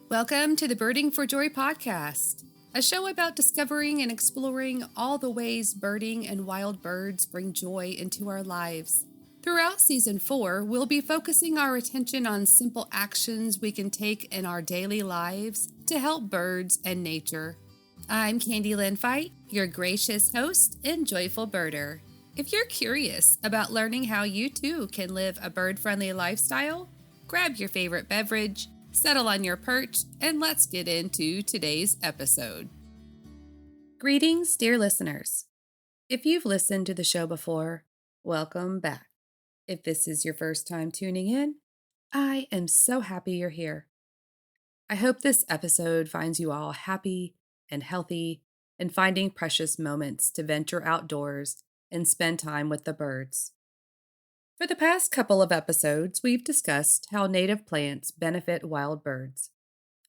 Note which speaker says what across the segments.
Speaker 1: Welcome to the Birding for Joy podcast, a show about discovering and exploring all the ways birding and wild birds bring joy into our lives. Throughout Season 4, we'll be focusing our attention on simple actions we can take in our daily lives to help birds and nature. I'm Candy Lynn Fight, your gracious host and joyful birder. If you're curious about learning how you too can live a bird-friendly lifestyle, grab your favorite beverage, settle on your perch, and let's get into today's episode. Greetings, dear listeners. If you've listened to the show before, welcome back. If this is your first time tuning in, I am so happy you're here. I hope this episode finds you all happy and healthy and finding precious moments to venture outdoors and spend time with the birds. For the past couple of episodes, we've discussed how native plants benefit wild birds.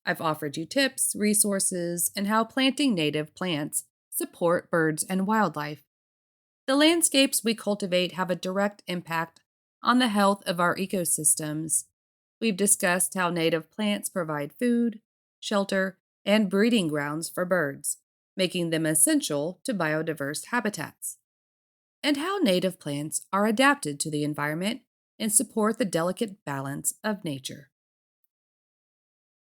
Speaker 1: I've offered you tips, resources, and how planting native plants support birds and wildlife. The landscapes we cultivate have a direct impact on the health of our ecosystems. We've discussed how native plants provide food, shelter, and breeding grounds for birds, making them essential to biodiverse habitats, and how native plants are adapted to the environment and support the delicate balance of nature.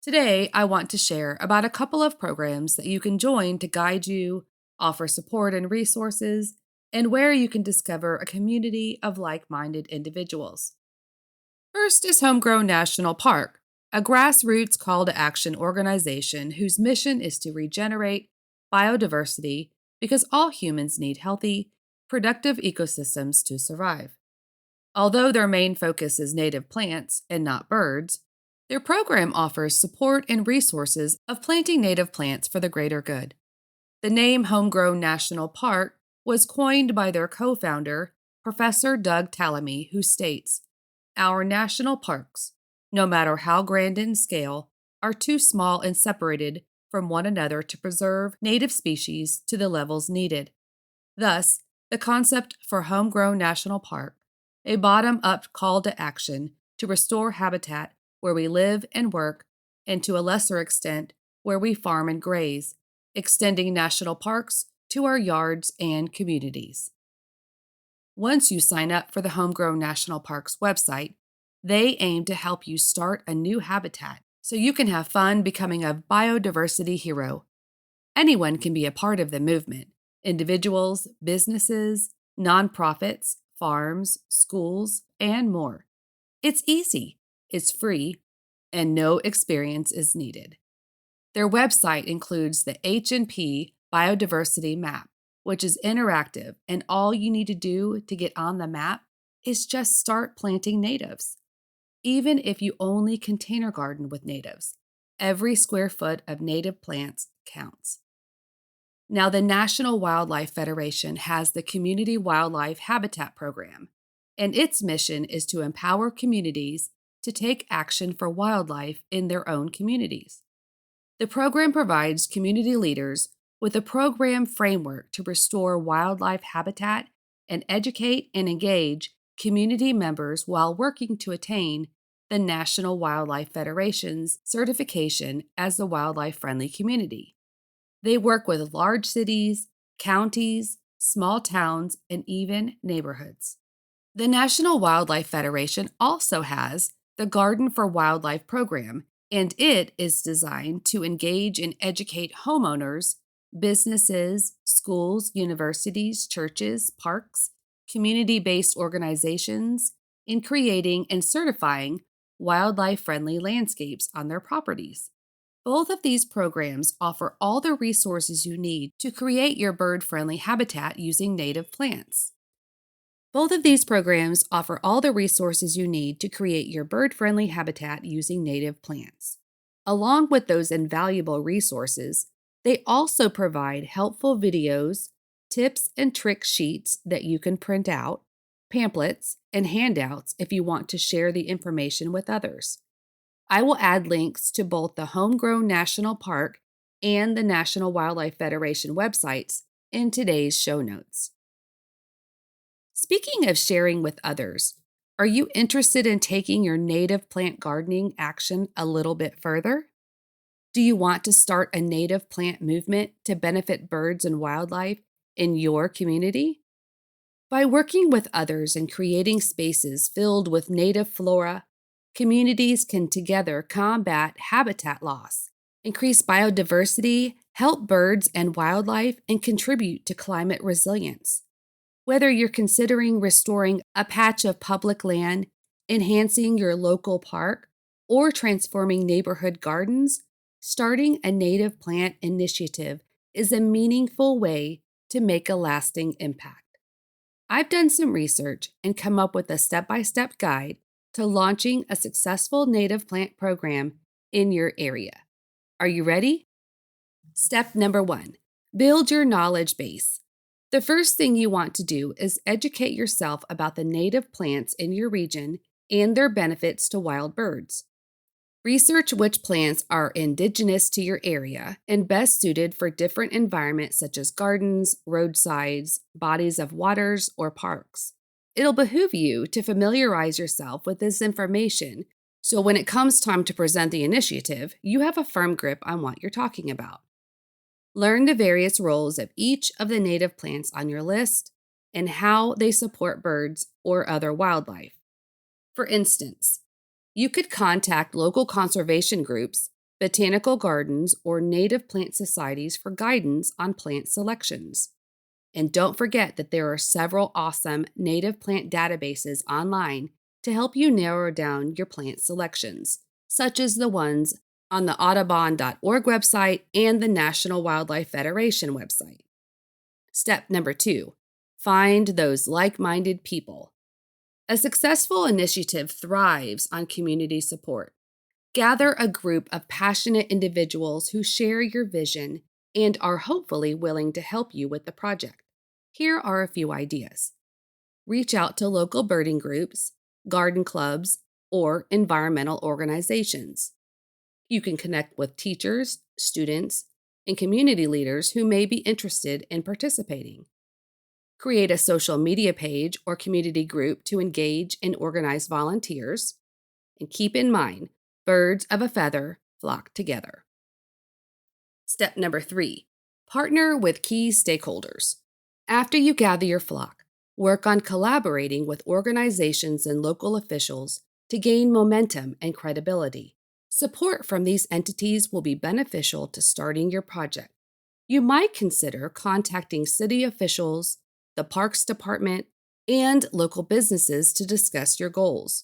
Speaker 1: Today, I want to share about a couple of programs that you can join to guide you, offer support and resources, and where you can discover a community of like-minded individuals. First is Homegrown National Park, a grassroots call-to-action organization whose mission is to regenerate biodiversity because all humans need healthy, productive ecosystems to survive. Although their main focus is native plants and not birds, their program offers support and resources of planting native plants for the greater good. The name Homegrown National Park was coined by their co-founder, Professor Doug Tallamy, who states, "Our national parks, no matter how grand in scale, are too small and separated from one another to preserve native species to the levels needed. Thus, the concept for Homegrown National Park, a bottom-up call to action to restore habitat where we live and work, and to a lesser extent, where we farm and graze, extending national parks to our yards and communities." Once you sign up for the Homegrown National Park's website, they aim to help you start a new habitat so you can have fun becoming a biodiversity hero. Anyone can be a part of the movement. Individuals, businesses, nonprofits, farms, schools, and more. It's easy, it's free, and no experience is needed. Their website includes the H&P Biodiversity Map, which is interactive, and all you need to do to get on the map is just start planting natives. Even if you only container garden with natives, every square foot of native plants counts. Now, the National Wildlife Federation has the Community Wildlife Habitat Program, and its mission is to empower communities to take action for wildlife in their own communities. The program provides community leaders with a program framework to restore wildlife habitat and educate and engage community members while working to attain the National Wildlife Federation's certification as a wildlife-friendly community. They work with large cities, counties, small towns, and even neighborhoods. The National Wildlife Federation also has the Garden for Wildlife program, and it is designed to engage and educate homeowners, businesses, schools, universities, churches, parks, community-based organizations in creating and certifying wildlife-friendly landscapes on their properties. Both of these programs offer all the resources you need to create your bird-friendly habitat using native plants. Along with those invaluable resources, they also provide helpful videos, tips and trick sheets that you can print out, pamphlets, and handouts if you want to share the information with others. I will add links to both the Homegrown National Park and the National Wildlife Federation websites in today's show notes. Speaking of sharing with others, are you interested in taking your native plant gardening action a little bit further? Do you want to start a native plant movement to benefit birds and wildlife in your community? By working with others and creating spaces filled with native flora, communities can together combat habitat loss, increase biodiversity, help birds and wildlife, and contribute to climate resilience. Whether you're considering restoring a patch of public land, enhancing your local park, or transforming neighborhood gardens, starting a native plant initiative is a meaningful way to make a lasting impact. I've done some research and come up with a step-by-step guide to launching a successful native plant program in your area. Are you ready? Step number 1, build your knowledge base. The first thing you want to do is educate yourself about the native plants in your region and their benefits to wild birds. Research which plants are indigenous to your area and best suited for different environments such as gardens, roadsides, bodies of waters, or parks. It'll behoove you to familiarize yourself with this information so when it comes time to present the initiative, you have a firm grip on what you're talking about. Learn the various roles of each of the native plants on your list and how they support birds or other wildlife. For instance, you could contact local conservation groups, botanical gardens, or native plant societies for guidance on plant selections. And don't forget that there are several awesome native plant databases online to help you narrow down your plant selections, such as the ones on the Audubon.org website and the National Wildlife Federation website. Step number 2, find those like-minded people. A successful initiative thrives on community support. Gather a group of passionate individuals who share your vision and are hopefully willing to help you with the project. Here are a few ideas. Reach out to local birding groups, garden clubs, or environmental organizations. You can connect with teachers, students, and community leaders who may be interested in participating. Create a social media page or community group to engage and organize volunteers. And keep in mind, birds of a feather flock together. Step number 3, partner with key stakeholders. After you gather your flock, work on collaborating with organizations and local officials to gain momentum and credibility. Support from these entities will be beneficial to starting your project. You might consider contacting city officials, the Parks Department, and local businesses to discuss your goals.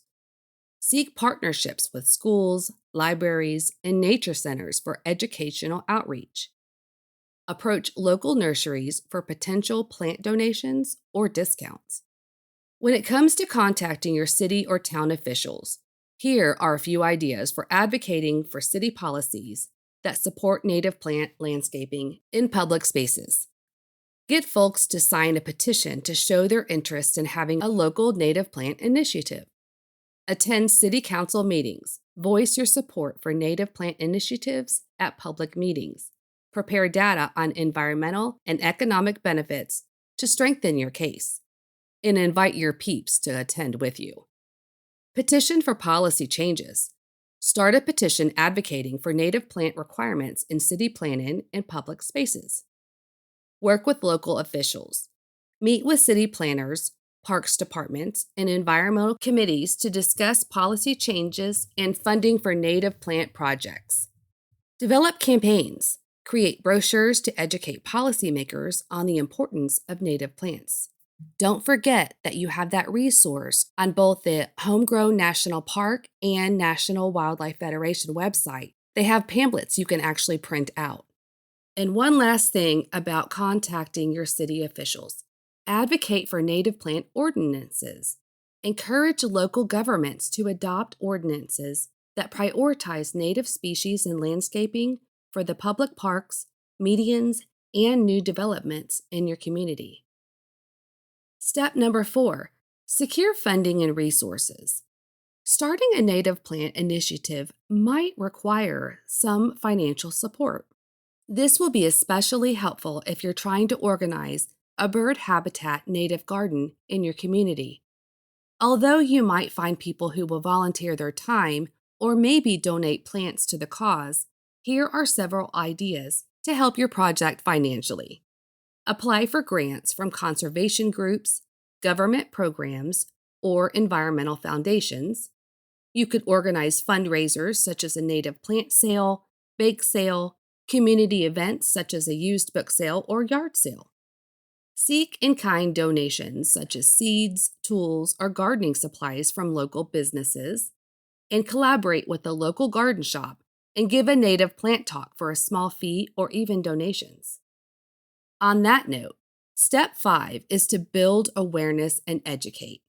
Speaker 1: Seek partnerships with schools, libraries, and nature centers for educational outreach. Approach local nurseries for potential plant donations or discounts. When it comes to contacting your city or town officials, here are a few ideas for advocating for city policies that support native plant landscaping in public spaces. Get folks to sign a petition to show their interest in having a local native plant initiative. Attend city council meetings. Voice your support for native plant initiatives at public meetings. Prepare data on environmental and economic benefits to strengthen your case. And invite your peeps to attend with you. Petition for policy changes. Start a petition advocating for native plant requirements in city planning and public spaces. Work with local officials. Meet with city planners, parks departments, and environmental committees to discuss policy changes and funding for native plant projects. Develop campaigns. Create brochures to educate policymakers on the importance of native plants. Don't forget that you have that resource on both the Homegrown National Park and National Wildlife Federation website. They have pamphlets you can actually print out. And one last thing about contacting your city officials. Advocate for native plant ordinances. Encourage local governments to adopt ordinances that prioritize native species and landscaping for the public parks, medians, and new developments in your community. Step number 4, secure funding and resources. Starting a native plant initiative might require some financial support. This will be especially helpful if you're trying to organize a bird habitat native garden in your community. Although you might find people who will volunteer their time or maybe donate plants to the cause, Here are several ideas to help your project financially. Apply for grants from conservation groups, government programs, or environmental foundations. You could organize fundraisers such as a native plant sale, bake sale, community events such as a used book sale or yard sale. Seek in kind donations such as seeds, tools, or gardening supplies from local businesses, and collaborate with a local garden shop and give a native plant talk for a small fee or even donations. On that note, step 5 is to build awareness and educate.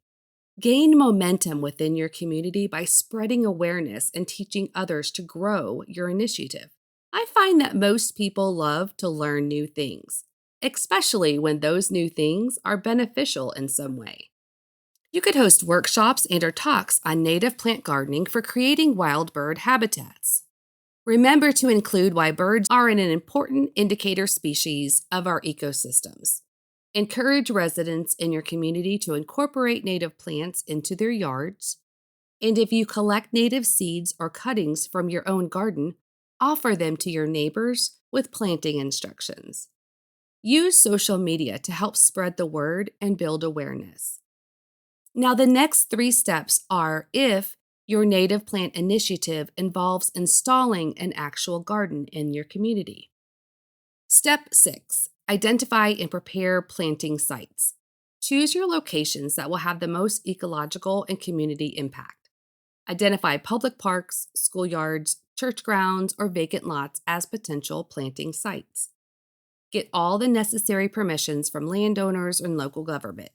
Speaker 1: Gain momentum within your community by spreading awareness and teaching others to grow your initiative. I find that most people love to learn new things, especially when those new things are beneficial in some way. You could host workshops and or talks on native plant gardening for creating wild bird habitats. Remember to include why birds are an important indicator species of our ecosystems. Encourage residents in your community to incorporate native plants into their yards. And if you collect native seeds or cuttings from your own garden, offer them to your neighbors with planting instructions. Use social media to help spread the word and build awareness. Now, the next 3 steps are if your native plant initiative involves installing an actual garden in your community. Step 6. Identify and prepare planting sites. Choose your locations that will have the most ecological and community impact. Identify public parks, schoolyards, church grounds, or vacant lots as potential planting sites. Get all the necessary permissions from landowners and local government.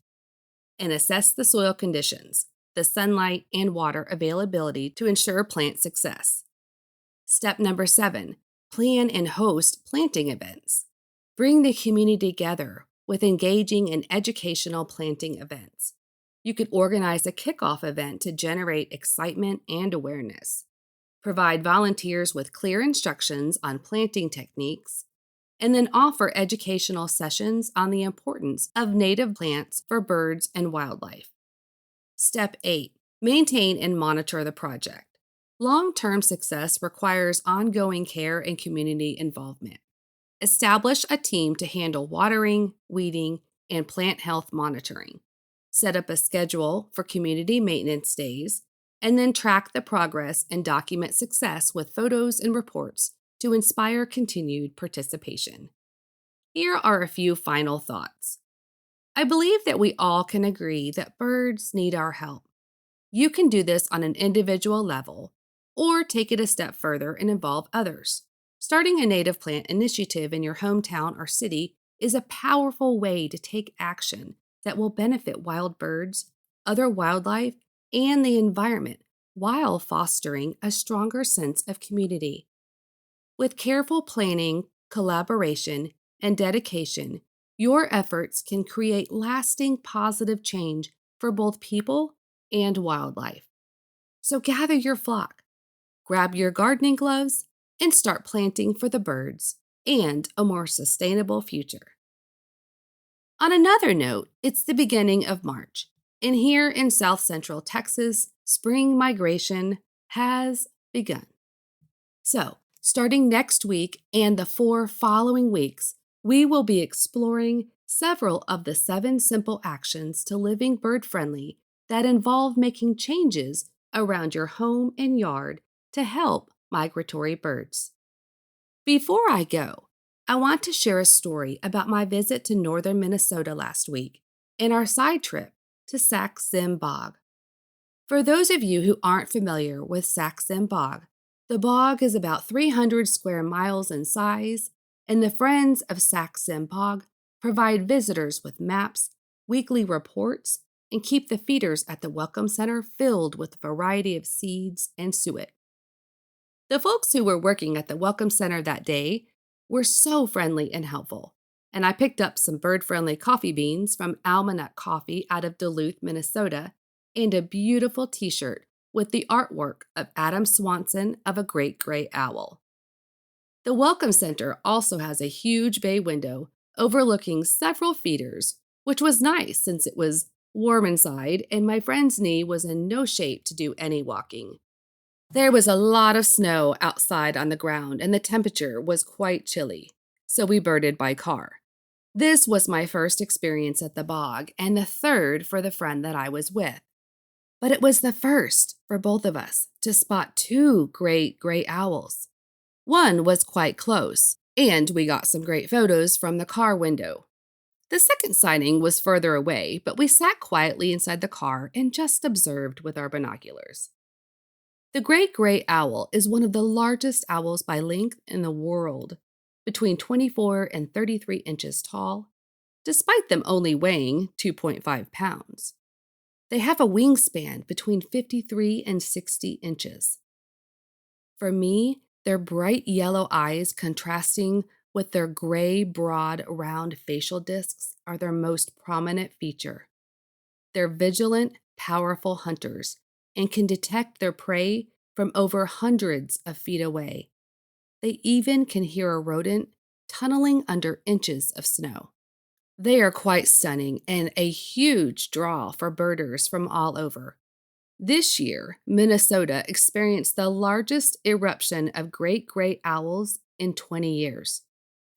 Speaker 1: And assess the soil conditions, the sunlight, and water availability to ensure plant success. Step number 7. Plan and host planting events. Bring the community together with engaging and educational planting events. You could organize a kickoff event to generate excitement and awareness. Provide volunteers with clear instructions on planting techniques, and then offer educational sessions on the importance of native plants for birds and wildlife. Step 8. Maintain and monitor the project. Long-term success requires ongoing care and community involvement. Establish a team to handle watering, weeding, and plant health monitoring. Set up a schedule for community maintenance days, and then track the progress and document success with photos and reports to inspire continued participation. Here are a few final thoughts. I believe that we all can agree that birds need our help. You can do this on an individual level, or take it a step further and involve others. Starting a native plant initiative in your hometown or city is a powerful way to take action that will benefit wild birds, other wildlife, and the environment while fostering a stronger sense of community. With careful planning, collaboration, and dedication, your efforts can create lasting positive change for both people and wildlife. So gather your flock, grab your gardening gloves, and start planting for the birds and a more sustainable future. On another note, it's the beginning of March, and here in South Central Texas, spring migration has begun. So, starting next week and the 4 following weeks, we will be exploring several of the 7 simple actions to living bird-friendly that involve making changes around your home and yard to help migratory birds. Before I go, I want to share a story about my visit to northern Minnesota last week and our side trip to Sax-Zim Bog. For those of you who aren't familiar with Sax-Zim Bog, the bog is about 300 square miles in size, and the Friends of Sax-Zim Bog provide visitors with maps, weekly reports, and keep the feeders at the Welcome Center filled with a variety of seeds and suet. The folks who were working at the Welcome Center that day were so friendly and helpful, and I picked up some bird-friendly coffee beans from Almanac Coffee out of Duluth, Minnesota, and a beautiful t-shirt with the artwork of Adam Swanson of a great gray owl. The Welcome Center also has a huge bay window overlooking several feeders, which was nice since it was warm inside and my friend's knee was in no shape to do any walking. There was a lot of snow outside on the ground, and the temperature was quite chilly, so we birded by car. This was my first experience at the bog, and the third for the friend that I was with. But it was the first for both of us to spot two great gray owls. One was quite close, and we got some great photos from the car window. The second sighting was further away, but we sat quietly inside the car and just observed with our binoculars. The great gray owl is one of the largest owls by length in the world, between 24 and 33 inches tall, despite them only weighing 2.5 pounds. They have a wingspan between 53 and 60 inches. For me, their bright yellow eyes contrasting with their gray, broad, round facial discs are their most prominent feature. They're vigilant, powerful hunters and can detect their prey from over hundreds of feet away. They even can hear a rodent tunneling under inches of snow. They are quite stunning and a huge draw for birders from all over. This year, Minnesota experienced the largest eruption of great gray owls in 20 years.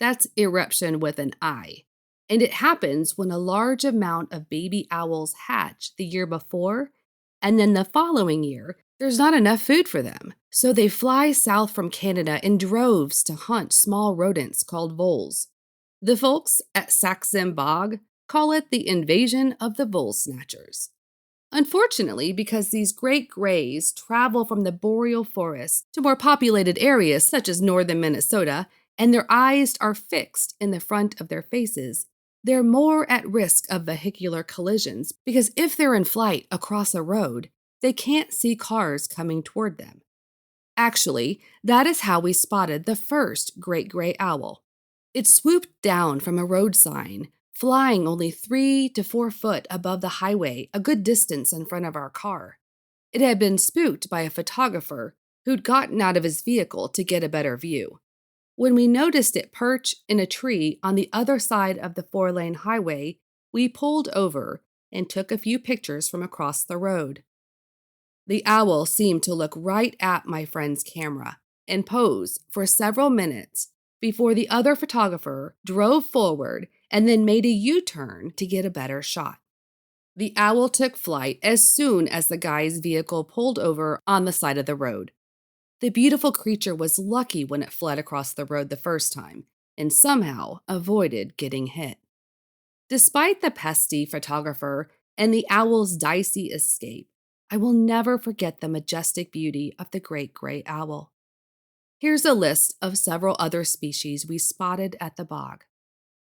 Speaker 1: That's eruption with an I. And it happens when a large amount of baby owls hatch the year before, and then the following year, there's not enough food for them. So they fly south from Canada in droves to hunt small rodents called voles. The folks at Sax-Zim Bog call it the invasion of the vole snatchers. Unfortunately, because these great grays travel from the boreal forest to more populated areas such as northern Minnesota, and their eyes are fixed in the front of their faces, they're more at risk of vehicular collisions because if they're in flight across a road, they can't see cars coming toward them. Actually, that is how we spotted the first great gray owl. It swooped down from a road sign, flying only 3 to 4 foot above the highway, a good distance in front of our car. It had been spooked by a photographer who'd gotten out of his vehicle to get a better view. When we noticed it perch in a tree on the other side of the 4-lane highway, we pulled over and took a few pictures from across the road. The owl seemed to look right at my friend's camera and pose for several minutes before the other photographer drove forward and then made a U-turn to get a better shot. The owl took flight as soon as the guy's vehicle pulled over on the side of the road. The beautiful creature was lucky when it fled across the road the first time and somehow avoided getting hit. Despite the pesky photographer and the owl's dicey escape, I will never forget the majestic beauty of the great gray owl. Here's a list of several other species we spotted at the bog.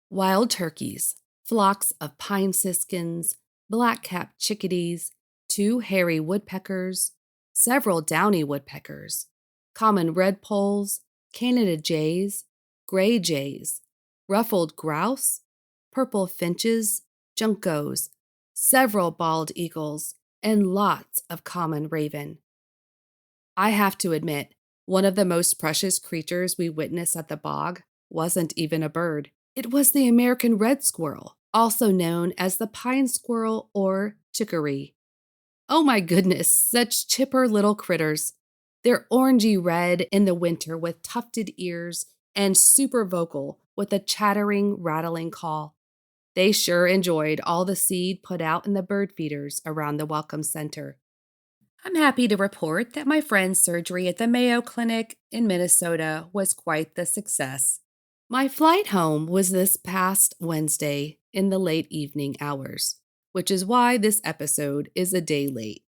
Speaker 1: Wild turkeys, flocks of pine siskins, black-capped chickadees, 2 hairy woodpeckers, several downy woodpeckers, common redpolls, Canada jays, gray jays, ruffled grouse, purple finches, juncos, several bald eagles, and lots of common raven. I have to admit, one of the most precious creatures we witnessed at the bog wasn't even a bird. It was the American red squirrel, also known as the pine squirrel or chicory. Oh my goodness, such chipper little critters. They're orangey red in the winter with tufted ears and super vocal with a chattering, rattling call. They sure enjoyed all the seed put out in the bird feeders around the Welcome Center. I'm happy to report that my friend's surgery at the Mayo Clinic in Minnesota was quite the success. My flight home was this past Wednesday in the late evening hours, which is why this episode is a day late.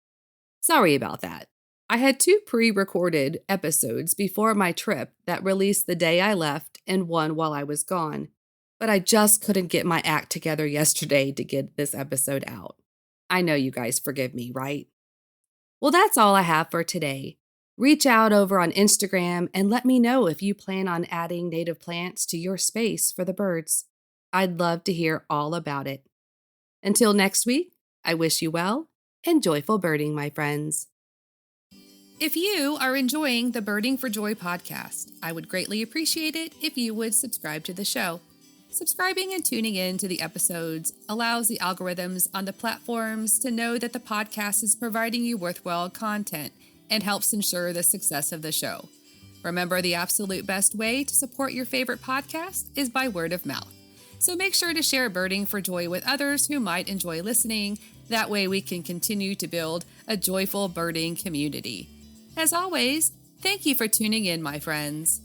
Speaker 1: Sorry about that. I had 2 pre-recorded episodes before my trip that released the day I left and one while I was gone, but I just couldn't get my act together yesterday to get this episode out. I know you guys forgive me, right? Well, that's all I have for today. Reach out over on Instagram and let me know if you plan on adding native plants to your space for the birds. I'd love to hear all about it. Until next week, I wish you well and joyful birding, my friends. If you are enjoying the Birding for Joy podcast, I would greatly appreciate it if you would subscribe to the show. Subscribing and tuning in to the episodes allows the algorithms on the platforms to know that the podcast is providing you worthwhile content and helps ensure the success of the show. Remember, the absolute best way to support your favorite podcast is by word of mouth. So make sure to share Birding for Joy with others who might enjoy listening. That way we can continue to build a joyful birding community. As always, thank you for tuning in, my friends.